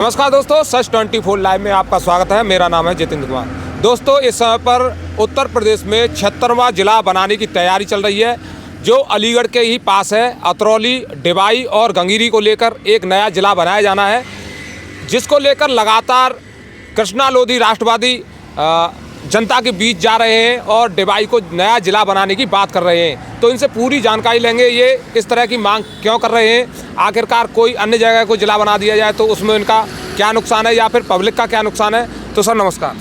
नमस्कार दोस्तों, सच 24 लाइव में आपका स्वागत है। मेरा नाम है जितेंद्र कुमार। दोस्तों, इस समय पर उत्तर प्रदेश में 76वां जिला बनाने की तैयारी चल रही है, जो अलीगढ़ के ही पास है। अतरौली, डिवाई और गंगीरी को लेकर एक नया जिला बनाया जाना है, जिसको लेकर लगातार कृष्णा लोधी राष्ट्रवादी जनता के बीच जा रहे हैं और डिवाई को नया जिला बनाने की बात कर रहे हैं। तो इनसे पूरी जानकारी लेंगे, ये इस तरह की मांग क्यों कर रहे हैं, आखिरकार कोई अन्य जगह को जिला बना दिया जाए तो उसमें इनका क्या नुकसान है या फिर पब्लिक का क्या नुकसान है। तो सर नमस्कार।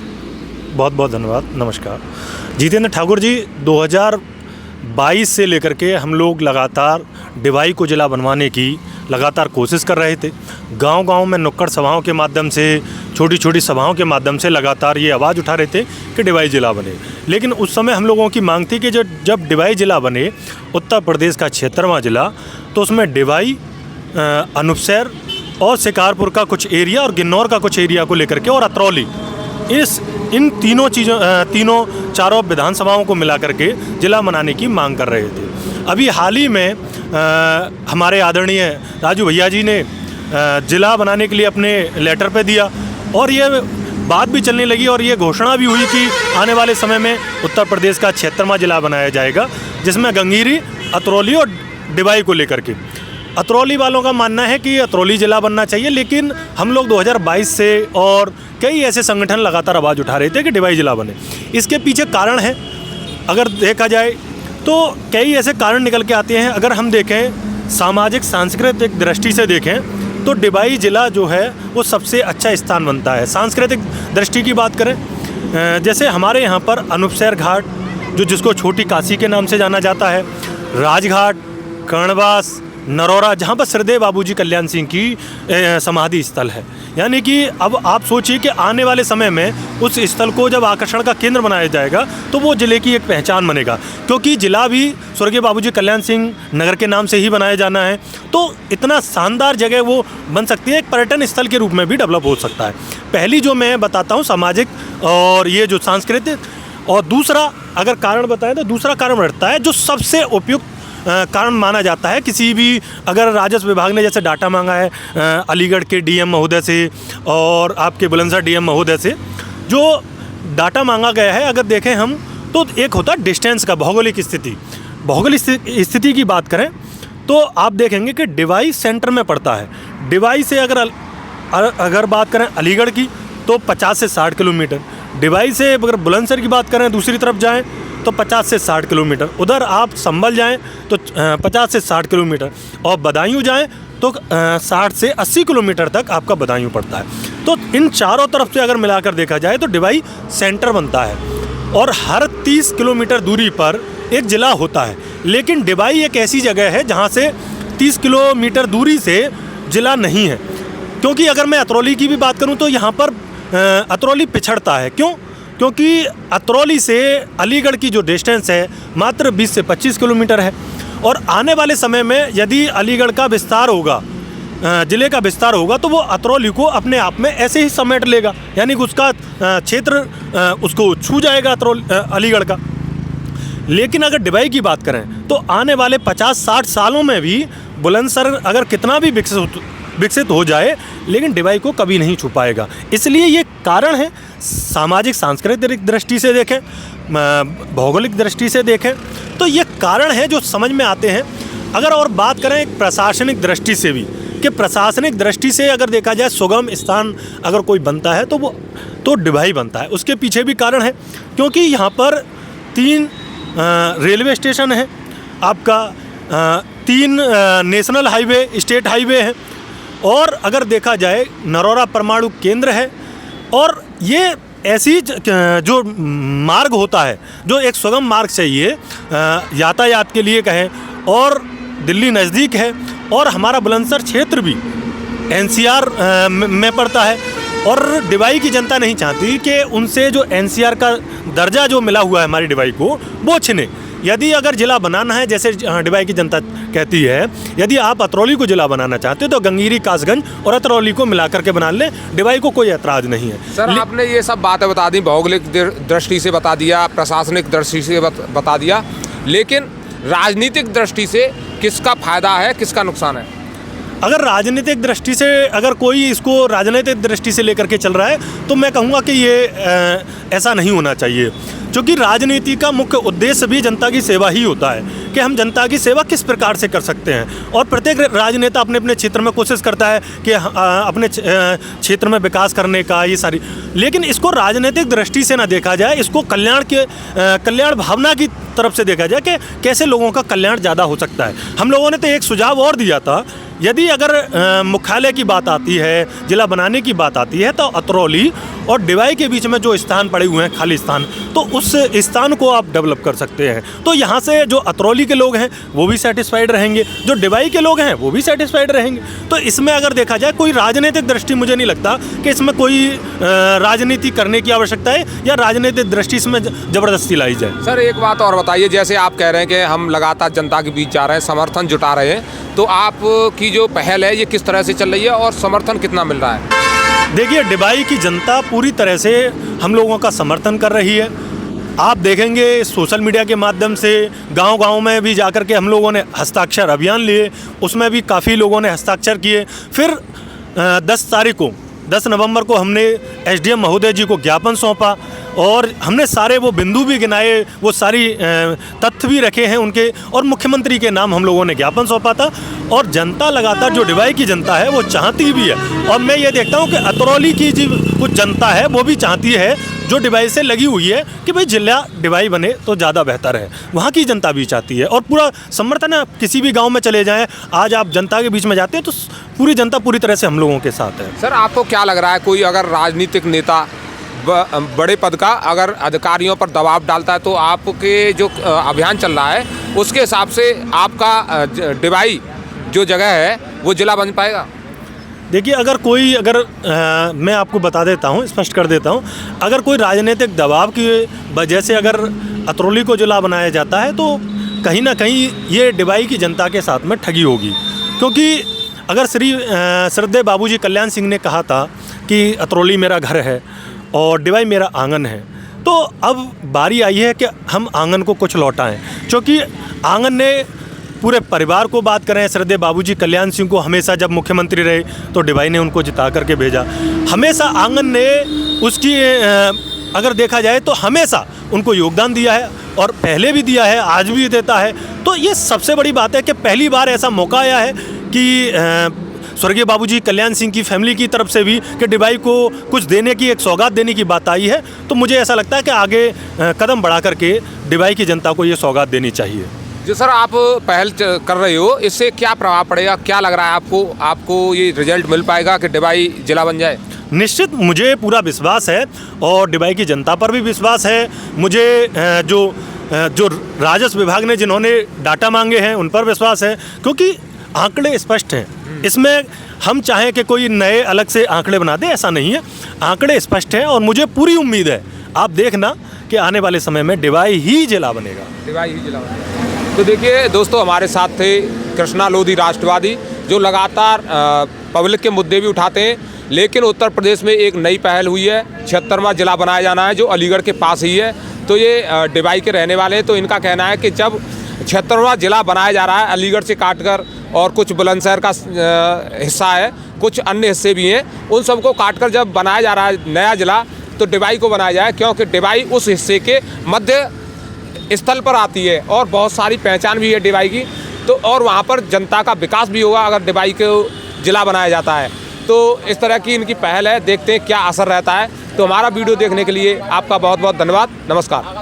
बहुत बहुत धन्यवाद। नमस्कार जितेंद्र ठाकुर जी। 2022 से लेकर के हम लोग लगातार डिवाई को जिला बनवाने की लगातार कोशिश कर रहे थे। गांव-गांव में नुक्कड़ सभाओं के माध्यम से, छोटी छोटी सभाओं के माध्यम से लगातार ये आवाज़ उठा रहे थे कि डिवाई जिला बने। लेकिन उस समय हम लोगों की मांग थी कि जब डिवाई जिला बने, उत्तर प्रदेश का 76वां जिला, तो उसमें डिवाई, अनूपशहर और शिकारपुर का कुछ एरिया और गिन्नौर का कुछ एरिया को लेकर के और अतरौली, इन तीनों चारों विधानसभाओं को मिला करके जिला बनाने की मांग कर रहे थे। अभी हाल ही में हमारे आदरणीय राजू भैया जी ने जिला बनाने के लिए अपने लेटर पे दिया और ये बात भी चलने लगी और ये घोषणा भी हुई कि आने वाले समय में उत्तर प्रदेश का 76वां जिला बनाया जाएगा, जिसमें गंगीरी, अतरौली और डिवाई को लेकर के। अतरौली वालों का मानना है कि अतरौली जिला बनना चाहिए, लेकिन हम लोग 2022 से और कई ऐसे संगठन लगातार आवाज़ उठा रहे थे कि डिवाई जिला बने। इसके पीछे कारण है, अगर देखा जाए तो कई ऐसे कारण निकल के आते हैं। अगर हम देखें सामाजिक सांस्कृतिक दृष्टि से देखें तो डिवाई जिला जो है वो सबसे अच्छा स्थान बनता है। सांस्कृतिक दृष्टि की बात करें, जैसे हमारे यहाँ पर अनूपशहर घाट, जिसको छोटी काशी के नाम से जाना जाता है, राजघाट, कर्णवास, नरौरा, जहाँ पर श्रीदेव बाबूजी कल्याण सिंह की समाधि स्थल है। यानी कि अब आप सोचिए कि आने वाले समय में उस स्थल को जब आकर्षण का केंद्र बनाया जाएगा तो वो ज़िले की एक पहचान बनेगा, क्योंकि ज़िला भी स्वर्गीय बाबूजी कल्याण सिंह नगर के नाम से ही बनाया जाना है। तो इतना शानदार जगह वो बन सकती है, एक पर्यटन स्थल के रूप में भी डेवलप हो सकता है। पहली जो मैं बताता हूँ सामाजिक और ये जो सांस्कृतिक, और दूसरा अगर कारण बताएं तो दूसरा कारण रहता है जो सबसे उपयुक्त कारण माना जाता है। किसी भी अगर राजस्व विभाग ने जैसे डाटा मांगा है अलीगढ़ के डीएम महोदय से और आपके बुलंदशहर डीएम महोदय से, जो डाटा मांगा गया है, अगर देखें हम तो एक होता है डिस्टेंस का, भौगोलिक स्थिति की बात करें तो आप देखेंगे कि डिवाई सेंटर में पड़ता है। डिवाई से अगर बात करें अलीगढ़ की तो 50 से 60 किलोमीटर, डिवाई से अगर बुलंदशहर की बात करें दूसरी तरफ जाएँ तो 50 से 60 किलोमीटर, उधर आप संभल जाएं तो 50 से 60 किलोमीटर, और बदायूं जाएं तो 60 से 80 किलोमीटर तक आपका बदायूं पड़ता है। तो इन चारों तरफ से अगर मिलाकर देखा जाए तो डिवाई सेंटर बनता है और हर 30 किलोमीटर दूरी पर एक ज़िला होता है। लेकिन डिवाई एक ऐसी जगह है जहाँ से 30 किलोमीटर दूरी से ज़िला नहीं है, क्योंकि अगर मैं अतरौली की भी बात करूँ तो यहाँ पर अतरौली पिछड़ता है। क्योंकि अतरौली से अलीगढ़ की जो डिस्टेंस है मात्र 20 से 25 किलोमीटर है, और आने वाले समय में यदि अलीगढ़ का विस्तार होगा, ज़िले का विस्तार होगा, तो वो अतरौली को अपने आप में ऐसे ही समेट लेगा, यानी कि उसका क्षेत्र उसको छू जाएगा अलीगढ़ का। लेकिन अगर डिवाई की बात करें तो आने वाले 50-60 सालों में भी बुलंदशहर अगर कितना भी विकसित हो जाए, लेकिन डिवाई को कभी नहीं छू पाएगा। इसलिए ये कारण है। सामाजिक सांस्कृतिक दृष्टि से देखें, भौगोलिक दृष्टि से देखें तो ये कारण है जो समझ में आते हैं। अगर और बात करें प्रशासनिक दृष्टि से भी, कि प्रशासनिक दृष्टि से अगर देखा जाए सुगम स्थान अगर कोई बनता है तो डिवाई बनता है। उसके पीछे भी कारण है, क्योंकि यहाँ पर 3 रेलवे स्टेशन है, आपका 3 नेशनल हाईवे, स्टेट हाईवे हैं, और अगर देखा जाए नरौरा परमाणु केंद्र है, और ये ऐसी जो मार्ग होता है, जो एक सुगम मार्ग चाहिए यातायात के लिए कहें, और दिल्ली नज़दीक है, और हमारा बुलंदशहर क्षेत्र भी एनसीआर में पड़ता है, और डिवाई की जनता नहीं चाहती कि उनसे जो एनसीआर का दर्जा जो मिला हुआ है हमारी डिवाई को वो छिने। यदि अगर ज़िला बनाना है, जैसे डिवाई की जनता कहती है, यदि आप अतरौली को ज़िला बनाना चाहते हो तो गंगीरी, कासगंज और अतरौली को मिलाकर के बना लें, डिवाई को कोई ऐतराज़ नहीं है। सर आपने ये सब बातें बता दी, भौगोलिक दृष्टि से बता दिया, प्रशासनिक दृष्टि से बता दिया, लेकिन राजनीतिक दृष्टि से किसका फ़ायदा है, किसका नुकसान है? अगर राजनीतिक दृष्टि से अगर कोई इसको राजनीतिक दृष्टि से लेकर के चल रहा है तो मैं कहूँगा कि ये ऐसा नहीं होना चाहिए, क्योंकि राजनीति का मुख्य उद्देश्य भी जनता की सेवा ही होता है कि हम जनता की सेवा किस प्रकार से कर सकते हैं। और प्रत्येक राजनेता अपने अपने क्षेत्र में कोशिश करता है कि अपने क्षेत्र में विकास करने का ये सारी, लेकिन इसको राजनीतिक दृष्टि से ना देखा जाए, इसको कल्याण भावना की तरफ से देखा जाए कि कैसे लोगों का कल्याण ज़्यादा हो सकता है। हम लोगों ने तो एक सुझाव और दिया था, यदि अगर मुख्यालय की बात आती है, जिला बनाने की बात आती है, तो अतरौली और डिवाई के बीच में जो स्थान पड़े हुए हैं, खाली स्थान, तो उस स्थान को आप डेवलप कर सकते हैं। तो यहाँ से जो अतरौली के लोग हैं वो भी सेटिस्फाइड रहेंगे, जो डिवाई के लोग हैं वो भी सेटिस्फाइड रहेंगे। तो इसमें अगर देखा जाए कोई राजनीतिक दृष्टि, मुझे नहीं लगता कि इसमें कोई राजनीति करने की आवश्यकता है या राजनीतिक दृष्टि इसमें ज़बरदस्ती लाई जाए। सर एक बात और बताइए, जैसे आप कह रहे हैं कि हम लगातार जनता के बीच जा रहे हैं, समर्थन जुटा रहे हैं, तो आपकी जो पहल है ये किस तरह से चल रही है और समर्थन कितना मिल रहा है? देखिए, डिवाई की जनता पूरी तरह से हम लोगों का समर्थन कर रही है। आप देखेंगे सोशल मीडिया के माध्यम से गांव-गांव में भी जाकर के हम लोगों ने हस्ताक्षर अभियान लिए, उसमें भी काफ़ी लोगों ने हस्ताक्षर किए। फिर 10 नवंबर को हमने एसडीएम महोदय जी को ज्ञापन सौंपा और हमने सारे वो बिंदु भी गिनाए, वो सारी तथ्य भी रखे हैं उनके, और मुख्यमंत्री के नाम हम लोगों ने ज्ञापन सौंपा था। और जनता लगातार, जो डिवाई की जनता है वो चाहती भी है, और मैं ये देखता हूँ कि अतरौली की जो कुछ जनता है वो भी चाहती है, जो डिवाई से लगी हुई है, कि भाई जिला डिवाई बने तो ज़्यादा बेहतर है। वहाँ की जनता भी चाहती है और पूरा समर्थन है। किसी भी गाँव में चले जाएँ, आज आप जनता के बीच में जाते हैं तो पूरी जनता पूरी तरह से हम लोगों के साथ है। सर आपको क्या लग रहा है, कोई अगर राजनीतिक नेता बड़े पद का अगर अधिकारियों पर दबाव डालता है तो आपके जो अभियान चल रहा है उसके हिसाब से आपका डिवाई जो जगह है वो जिला बन पाएगा? देखिए, अगर मैं आपको बता देता हूँ, स्पष्ट कर देता हूँ, अगर कोई राजनीतिक दबाव की वजह से अगर अतरौली को जिला बनाया जाता है तो कहीं ना कहीं ये डिवाई की जनता के साथ में ठगी होगी। क्योंकि अगर श्रद्धेय बाबूजी कल्याण सिंह ने कहा था कि अतरौली मेरा घर है और डिवाई मेरा आंगन है, तो अब बारी आई है कि हम आंगन को कुछ लौटाएं। क्योंकि आंगन ने पूरे परिवार को बात करें, श्रद्धेय बाबूजी कल्याण सिंह को हमेशा जब मुख्यमंत्री रहे तो डिवाई ने उनको जिता करके भेजा। हमेशा आंगन ने उसकी अगर देखा जाए तो हमेशा उनको योगदान दिया है और पहले भी दिया है, आज भी देता है। तो ये सबसे बड़ी बात है कि पहली बार ऐसा मौका आया है कि स्वर्गीय बाबूजी कल्याण सिंह की फैमिली की तरफ से भी कि डिवाई को कुछ देने की, एक सौगात देने की बात आई है। तो मुझे ऐसा लगता है कि आगे कदम बढ़ा करके डिवाई की जनता को ये सौगात देनी चाहिए। जो सर आप पहल कर रहे हो, इससे क्या प्रभाव पड़ेगा, क्या लग रहा है आपको ये रिजल्ट मिल पाएगा कि डिवाई जिला बन जाए? निश्चित मुझे पूरा विश्वास है और डिवाई की जनता पर भी विश्वास है। मुझे जो राजस्व विभाग ने जिन्होंने डाटा मांगे हैं उन पर विश्वास है, क्योंकि आंकड़े स्पष्ट हैं। इसमें हम चाहें कि कोई नए अलग से आंकड़े बना दे, ऐसा नहीं है। आंकड़े स्पष्ट हैं और मुझे पूरी उम्मीद है, आप देखना कि आने वाले समय में डिवाई ही जिला बनेगा। डिवाई ही जिला बनेगा। तो देखिए दोस्तों, हमारे साथ थे कृष्णा लोधी राष्ट्रवादी, जो लगातार पब्लिक के मुद्दे भी उठाते हैं। लेकिन उत्तर प्रदेश में एक नई पहल हुई है, 76वां जिला बनाया जाना है, जो अलीगढ़ के पास ही है। तो ये डिवाई के रहने वाले हैं, तो इनका कहना है कि जब 76वां जिला बनाया जा रहा है, अलीगढ़ से काटकर, और कुछ बुलंदशहर का हिस्सा है, कुछ अन्य हिस्से भी हैं, उन सबको काटकर जब बनाया जा रहा है नया जिला, तो डिवाई को बनाया जाए, क्योंकि डिवाई उस हिस्से के मध्य स्थल पर आती है और बहुत सारी पहचान भी है डिवाई की। तो और वहाँ पर जनता का विकास भी होगा अगर डिवाई को जिला बनाया जाता है। तो इस तरह की इनकी पहल है, देखते हैं क्या असर रहता है। तो हमारा वीडियो देखने के लिए आपका बहुत बहुत धन्यवाद। नमस्कार।